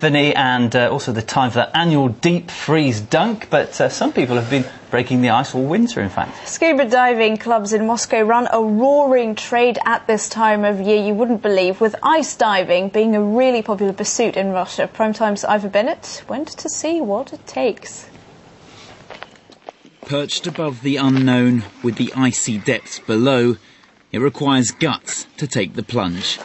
And also the time for that annual deep freeze dunk, but some people have been breaking the ice all winter, in fact. Scuba diving clubs in Moscow run a roaring trade at this time of year, you wouldn't believe, with ice diving being a really popular pursuit in Russia. Primetime's Ivor Bennett went to see what it takes. Perched above the unknown with the icy depths below, it requires guts to take the plunge.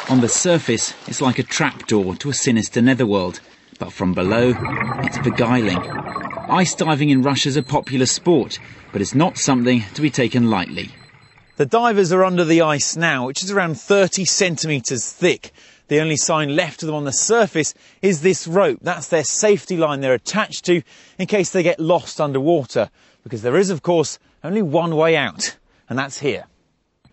On the surface, it's like a trapdoor to a sinister netherworld, but from below, it's beguiling. Ice diving in Russia's a popular sport, but it's not something to be taken lightly. The divers are under the ice now, which is around 30 centimetres thick. The only sign left of them on the surface is this rope. That's their safety line they're attached to in case they get lost underwater, because there is, of course, only one way out, and that's here.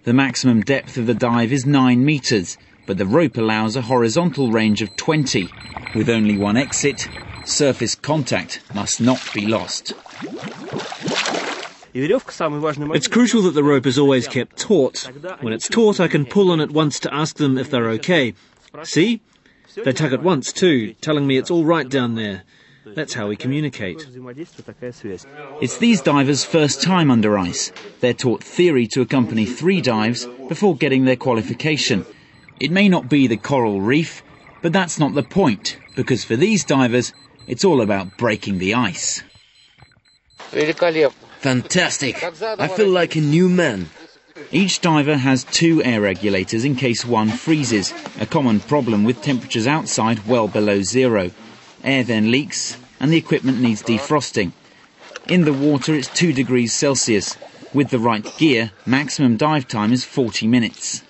The maximum depth of the dive is 9 metres, but the rope allows a horizontal range of 20. With only one exit, surface contact must not be lost. It's crucial that the rope is always kept taut. When it's taut, I can pull on it once to ask them if they're okay. See? They tug it once too, telling me it's all right down there. That's how we communicate. It's these divers' first time under ice. They're taught theory to accompany 3 dives before getting their qualification. It may not be the coral reef, but that's not the point, because for these divers, it's all about breaking the ice. Fantastic! I feel like a new man. Each diver has 2 air regulators in case one freezes, a common problem with temperatures outside well below zero. Air then leaks and the equipment needs defrosting. In the water it's 2 degrees Celsius. With the right gear, maximum dive time is 40 minutes.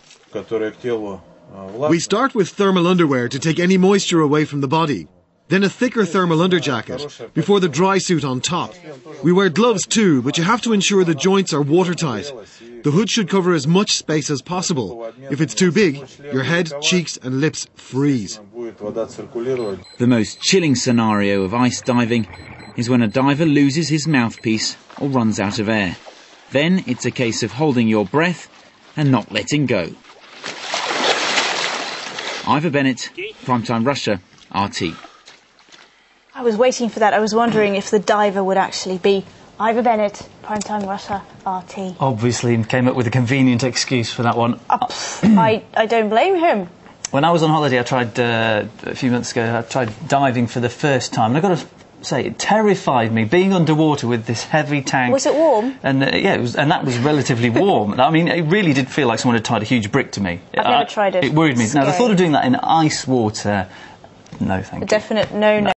We start with thermal underwear to take any moisture away from the body. Then a thicker thermal underjacket, before the dry suit on top. We wear gloves too, but you have to ensure the joints are watertight. The hood should cover as much space as possible. If it's too big, your head, cheeks and lips freeze. The most chilling scenario of ice diving is when a diver loses his mouthpiece or runs out of air. Then it's a case of holding your breath and not letting go. Ivor Bennett, Primetime Russia, RT. I was waiting for that. I was wondering if the diver would actually be Ivor Bennett, Primetime Russia, RT. Obviously, came up with a convenient excuse for that one. I don't blame him. When I was on holiday, I tried, a few months ago, I tried diving for the first time. And I've got to say, it terrified me, being underwater with this heavy tank. Was it warm? And yeah, it was, and that was relatively warm. I mean, it really did feel like someone had tied a huge brick to me. I've never tried it. It worried me. Now, the thought of doing that in ice water, no thank you. A definite no-no.